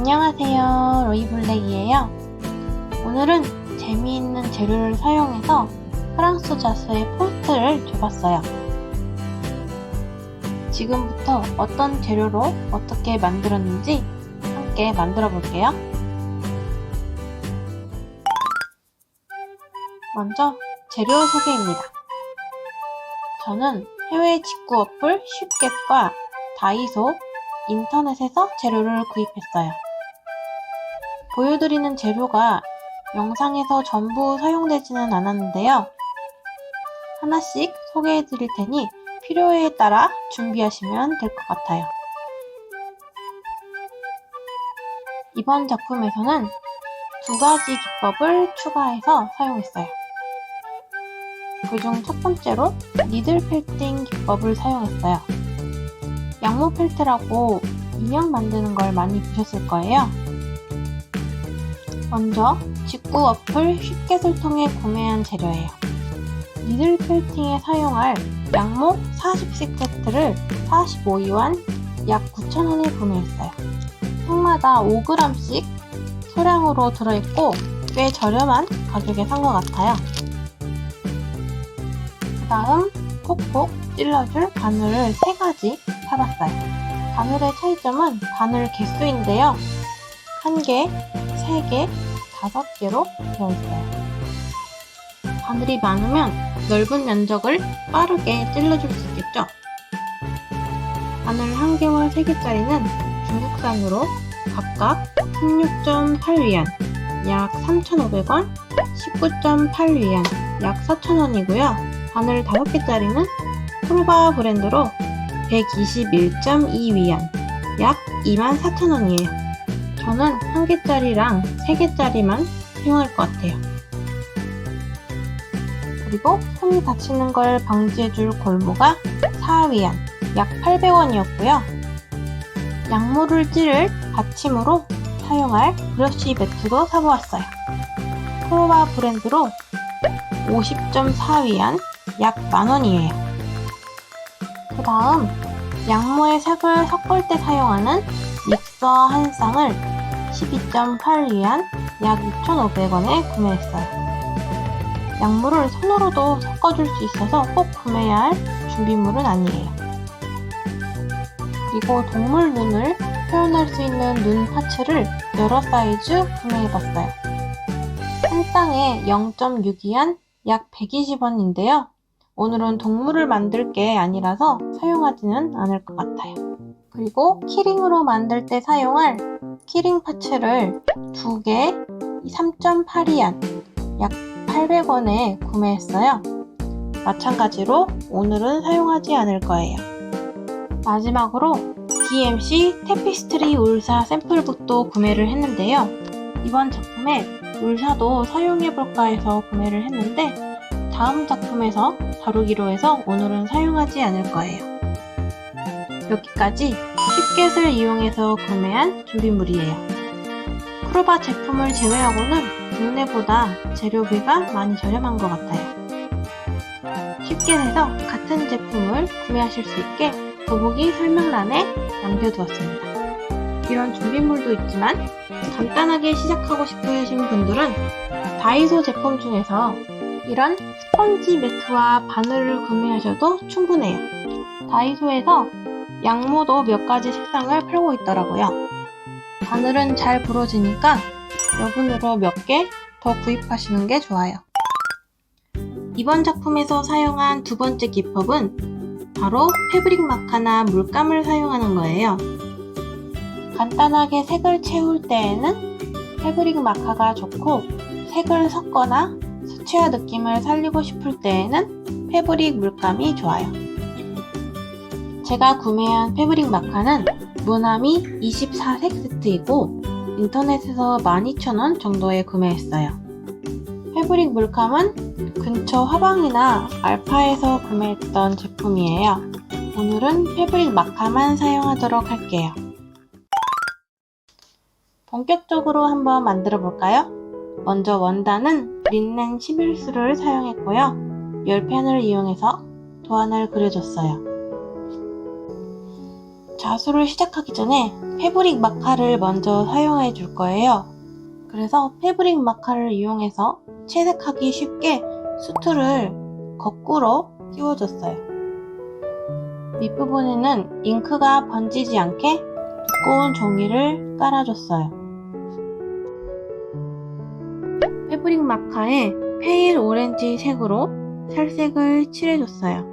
안녕하세요, 로이블랙이에요. 오늘은 재미있는 재료를 사용해서 프랑스 자스의 포스트를 줘봤어요. 지금부터 어떤 재료로 어떻게 만들었는지 함께 만들어 볼게요. 먼저 재료 소개입니다. 저는 해외 직구 어플 쉽겟과 다이소, 인터넷에서 재료를 구입했어요. 보여드리는 재료가 영상에서 전부 사용되지는 않았는데요. 하나씩 소개해 드릴 테니 필요에 따라 준비하시면 될 것 같아요. 이번 작품에서는 두 가지 기법을 추가해서 사용했어요. 그중 첫 번째로 니들 펠팅 기법을 사용했어요. 양모 펠트라고 인형 만드는 걸 많이 보셨을 거예요. 먼저 직구 어플 쉽겟을 통해 구매한 재료예요. 니들 펠팅에 사용할 양모 40색 세트를 45위안 약 9,000원에 구매했어요. 통마다 5g씩 소량으로 들어있고 꽤 저렴한 가격에 산 것 같아요. 그 다음 폭폭 찔러줄 바늘을 3가지 사봤어요. 바늘의 차이점은 바늘 개수인데요. 1개, 3개, 5개로 되어 있어요. 바늘이 많으면 넓은 면적을 빠르게 찔러줄 수 있겠죠? 바늘 1개와 3개짜리는 중국산으로 각각 16.8위안, 약 3,500원, 19.8위안, 약 4,000원이고요. 바늘 5개짜리는 프로바 브랜드로 121.2위안, 약 24,000원이에요. 저는 1개짜리랑 3개짜리만 사용할 것 같아요. 그리고 손이 다치는 걸 방지해줄 골무가 4위안, 약 800원이었고요. 양모를 찌를 받침으로 사용할 브러쉬 매트도 사보았어요. 프로바 브랜드로 50.4위안, 약 만원이에요. 그 다음 양모의 색을 섞을 때 사용하는 믹서 한 쌍을 12.8위안, 약 6,500원에 구매했어요. 양모를 손으로도 섞어줄 수 있어서 꼭 구매해야 할 준비물은 아니에요. 그리고 동물 눈을 표현할 수 있는 눈 파츠를 여러 사이즈 구매해봤어요. 한 쌍에 0.6위안, 약 120원인데요. 오늘은 동물을 만들 게 아니라서 사용하지는 않을 것 같아요. 그리고 키링으로 만들 때 사용할 키링 파츠를 2개 3.8위안, 약 800원에 구매했어요. 마찬가지로 오늘은 사용하지 않을 거예요. 마지막으로 DMC 테피스트리 울사 샘플북도 구매를 했는데요. 이번 작품에 울사도 사용해볼까 해서 구매를 했는데 다음 작품에서 다루기로 해서 오늘은 사용하지 않을 거예요. 여기까지 쉽겟을 이용해서 구매한 준비물이에요. 프로바 제품을 제외하고는 국내보다 재료비가 많이 저렴한 것 같아요. 쉽겟에서 같은 제품을 구매하실 수 있게 더보기 설명란에 남겨두었습니다. 이런 준비물도 있지만 간단하게 시작하고 싶으신 분들은 다이소 제품 중에서 이런 스펀지 매트와 바늘을 구매하셔도 충분해요. 다이소에서 양모도 몇 가지 색상을 팔고 있더라고요. 바늘은 잘 부러지니까 여분으로 몇 개 더 구입하시는 게 좋아요. 이번 작품에서 사용한 두 번째 기법은 바로 패브릭 마카나 물감을 사용하는 거예요. 간단하게 색을 채울 때에는 패브릭 마카가 좋고 색을 섞거나 수채화 느낌을 살리고 싶을 때에는 패브릭 물감이 좋아요. 제가 구매한 패브릭 마카는 무나미 24색 세트이고 인터넷에서 12,000원 정도에 구매했어요. 패브릭 물감은 근처 화방이나 알파에서 구매했던 제품이에요. 오늘은 패브릭 마카만 사용하도록 할게요. 본격적으로 한번 만들어 볼까요? 먼저 원단은 린넨 11수를 사용했고요. 열펜을 이용해서 도안을 그려줬어요. 자수를 시작하기 전에 패브릭 마카를 먼저 사용해 줄 거예요. 그래서 패브릭 마카를 이용해서 채색하기 쉽게 수트를 거꾸로 띄워줬어요. 밑부분에는 잉크가 번지지 않게 두꺼운 종이를 깔아줬어요. 패브릭 마카에 페일 오렌지 색으로 살색을 칠해줬어요.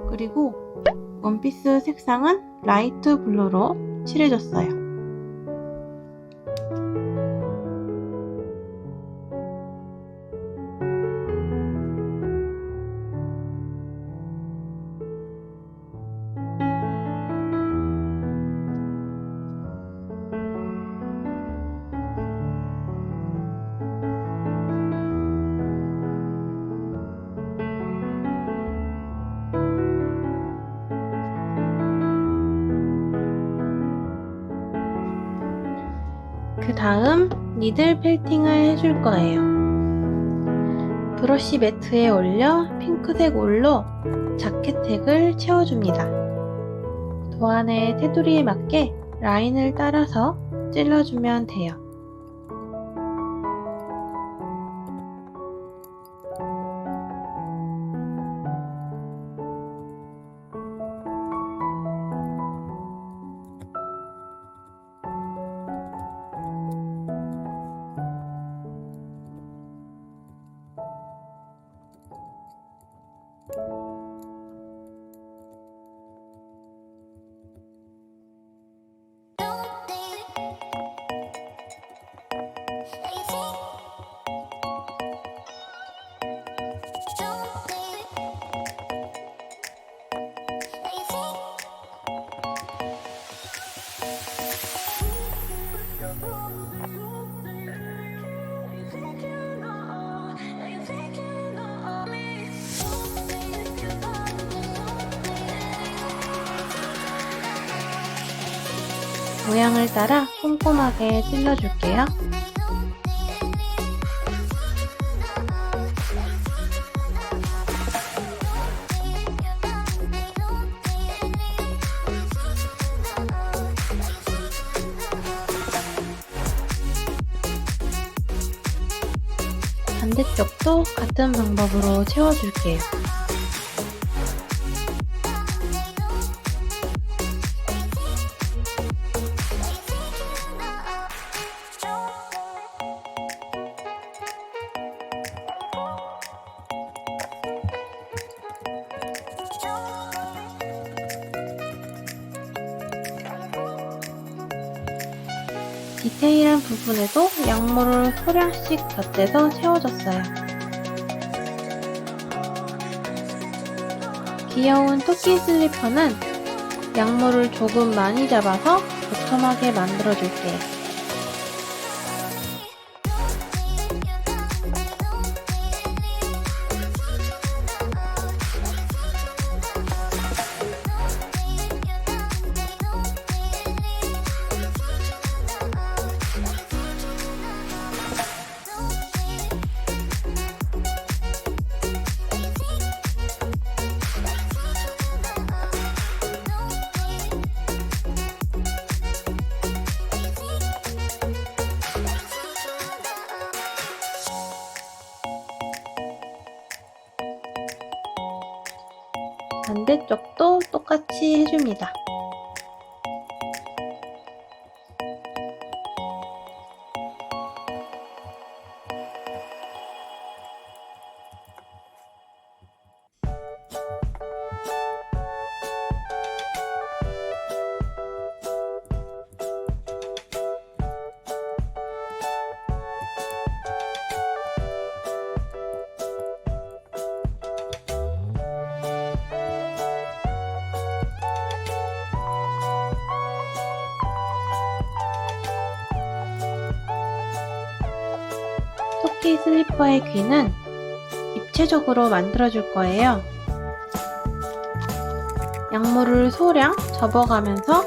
그리고 원피스 색상은 라이트 블루로 칠해줬어요. 그 다음 니들 펠팅을 해줄 거예요. 브러쉬 매트에 올려 핑크색 올로 자켓색을 채워줍니다. 도안의 테두리에 맞게 라인을 따라서 찔러주면 돼요. 모양을 따라 꼼꼼하게 찔러줄게요. 반대쪽도 같은 방법으로 채워줄게요. 디테일한 부분에도 양모를 소량씩 덧대서 채워줬어요. 귀여운 토끼 슬리퍼는 양모를 조금 많이 잡아서 도톰하게 만들어줄게요. 반대쪽도 똑같이 해줍니다. 토끼 슬리퍼의 귀는 입체적으로 만들어줄 거예요. 양모를 소량 접어가면서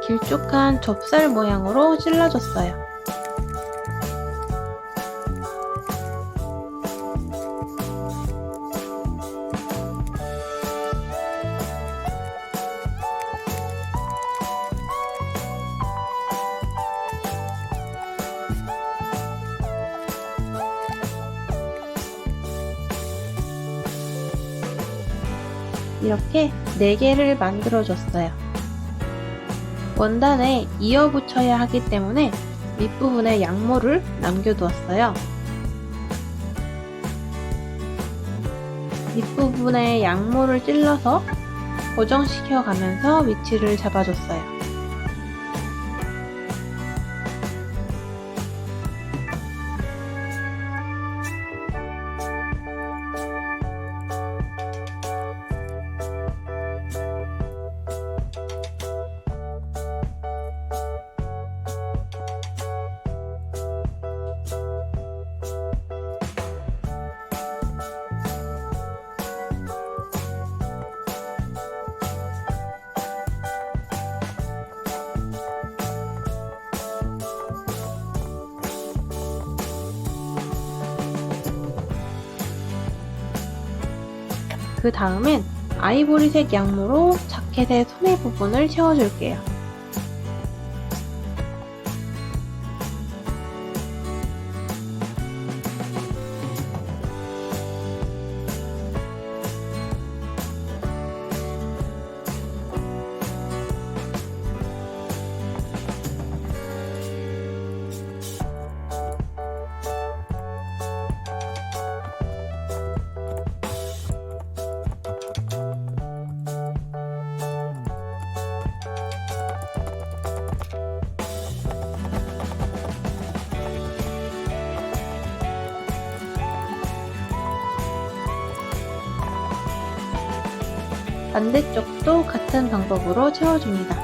길쭉한 좁쌀 모양으로 찔러줬어요. 이렇게 4개를 만들어줬어요. 원단에 이어 붙여야 하기 때문에 밑부분에 양모를 남겨두었어요. 밑부분에 양모를 찔러서 고정시켜 가면서 위치를 잡아줬어요. 그 다음엔 아이보리색 양모로 자켓의 소매 부분을 채워줄게요. 반대쪽도 같은 방법으로 채워줍니다.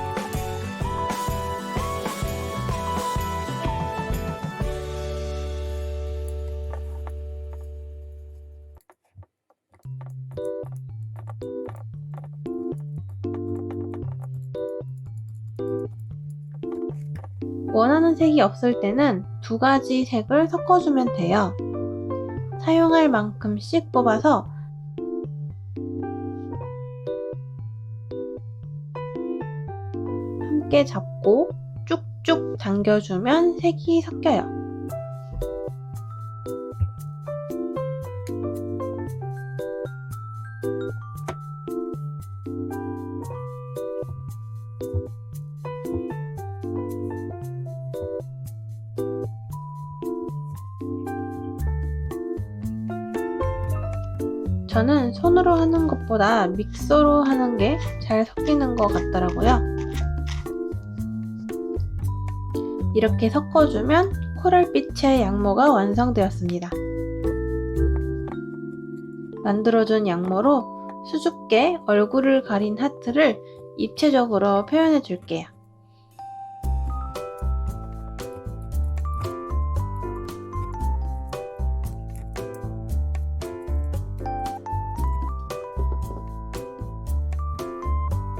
원하는 색이 없을 때는 2가지 색을 섞어주면 돼요. 사용할 만큼씩 뽑아서 함께 잡고 쭉쭉 당겨주면 색이 섞여요. 저는 손으로 하는 것보다 믹서로 하는 게 잘 섞이는 것 같더라고요. 이렇게 섞어주면 코랄빛의 양모가 완성되었습니다. 만들어준 양모로 수줍게 얼굴을 가린 하트를 입체적으로 표현해 줄게요.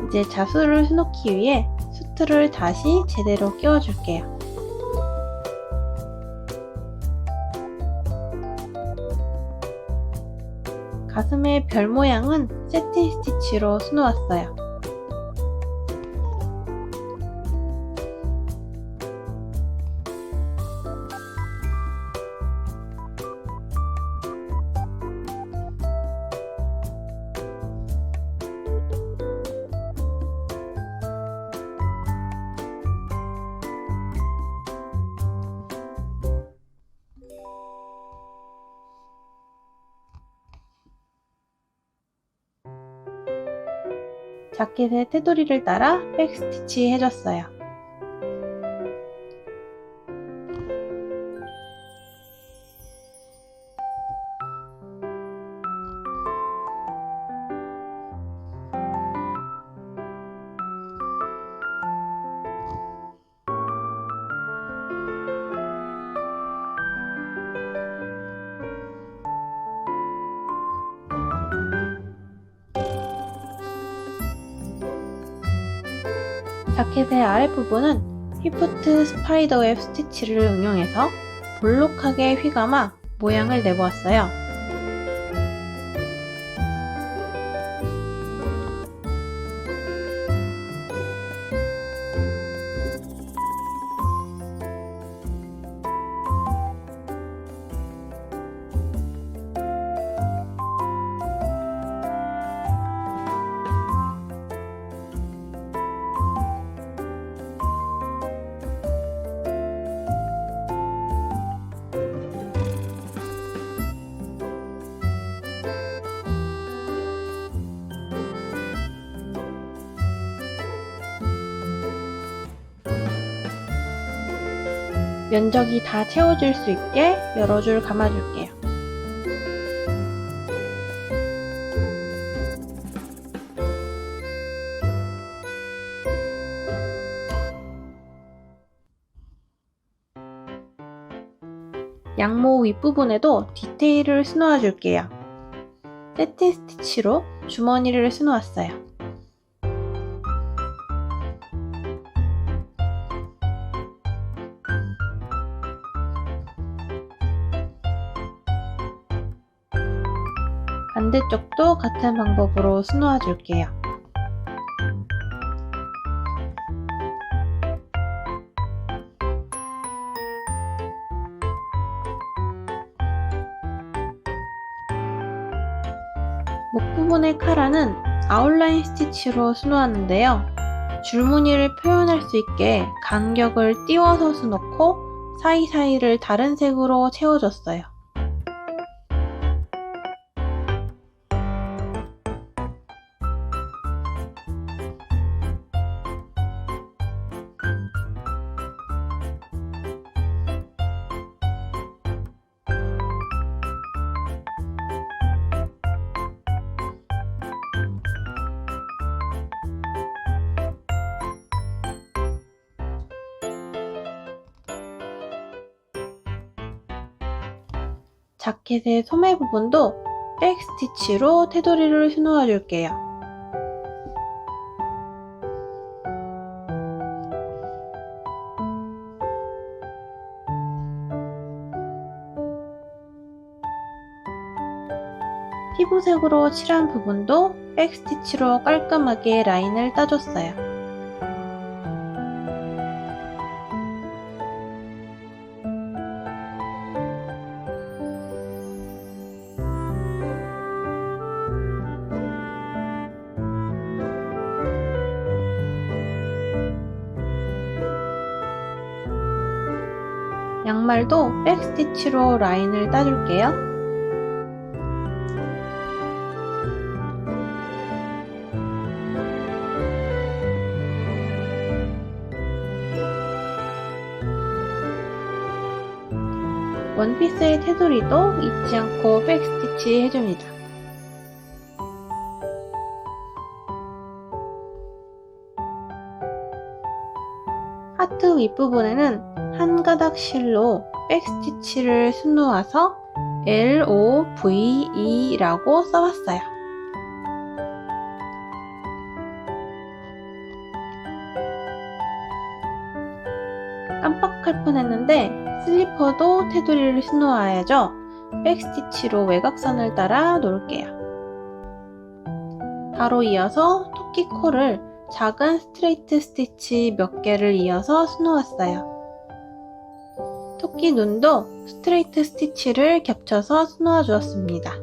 이제 자수를 수놓기 위해 수트를 다시 제대로 끼워줄게요. 가슴의 별 모양은 세틴 스티치로 수놓았어요. 자켓의 테두리를 따라 백스티치 해줬어요. 자켓의 아랫부분은 히프트 스파이더웹 스티치를 응용해서 볼록하게 휘감아 모양을 내보았어요. 면적이 다 채워질 수 있게 여러 줄 감아줄게요. 양모 윗부분에도 디테일을 수놓아 줄게요. 세트 스티치로 주머니를 수놓았어요. 반대쪽도 같은 방법으로 수놓아 줄게요. 목 부분의 카라는 아웃라인 스티치로 수놓았는데요. 줄무늬를 표현할 수 있게 간격을 띄워서 수놓고 사이사이를 다른 색으로 채워줬어요. 자켓의 소매 부분도 백 스티치로 테두리를 수놓아 줄게요. 피부색으로 칠한 부분도 백 스티치로 깔끔하게 라인을 따줬어요. 양말도 백 스티치로 라인을 따줄게요. 원피스의 테두리도 잊지 않고 백 스티치 해줍니다. 하트 윗부분에는 한 가닥 실로 백 스티치를 수놓아서 LOVE라고 써봤어요. 깜빡할 뻔했는데 슬리퍼도 테두리를 수놓아야죠. 백 스티치로 외곽선을 따라 놓을게요. 바로 이어서 토끼 코를 작은 스트레이트 스티치 몇 개를 이어서 수놓았어요. 토끼 눈도 스트레이트 스티치를 겹쳐서 수놓아 주었습니다.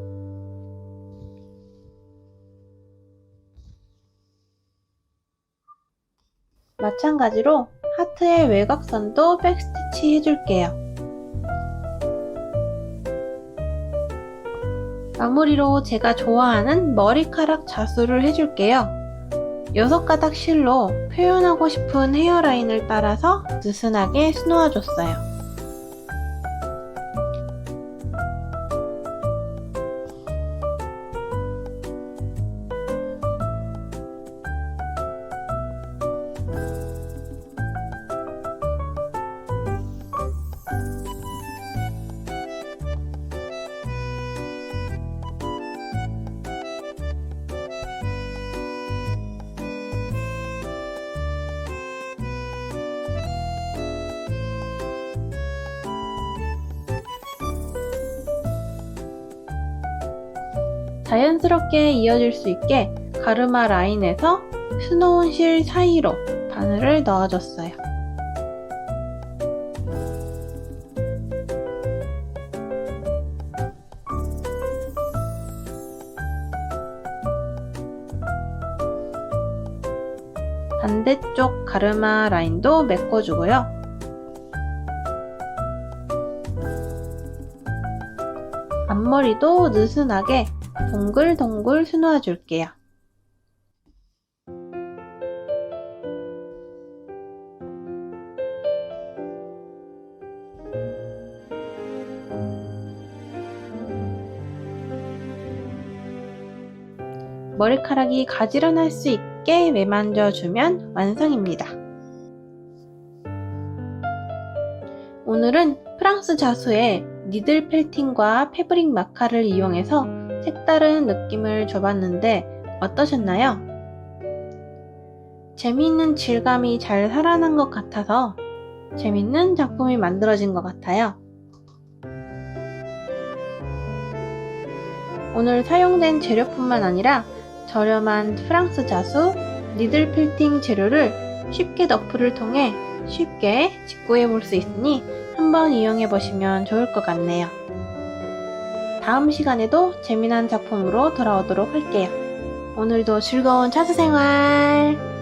마찬가지로 하트의 외곽선도 백 스티치 해줄게요. 마무리로 제가 좋아하는 머리카락 자수를 해줄게요. 6가닥 실로 표현하고 싶은 헤어라인을 따라서 느슨하게 수놓아 줬어요. 자연스럽게 이어질 수 있게 가르마 라인에서 수놓은 실 사이로 바늘을 넣어줬어요. 반대쪽 가르마 라인도 메꿔주고요. 앞머리도 느슨하게 동글동글 수놓아 줄게요. 머리카락이 가지런할 수 있게 매만져주면 완성입니다. 오늘은 프랑스 자수의 니들 펠팅과 패브릭 마카를 이용해서 색다른 느낌을 줘봤는데 어떠셨나요? 재미있는 질감이 잘 살아난 것 같아서 재밌는 작품이 만들어진 것 같아요. 오늘 사용된 재료뿐만 아니라 저렴한 프랑스 자수, 니들 펠팅 재료를 쉽게 너프를 통해 쉽게 직구해 볼 수 있으니 한번 이용해 보시면 좋을 것 같네요. 다음 시간에도 재미난 작품으로 돌아오도록 할게요. 오늘도 즐거운 자수 생활!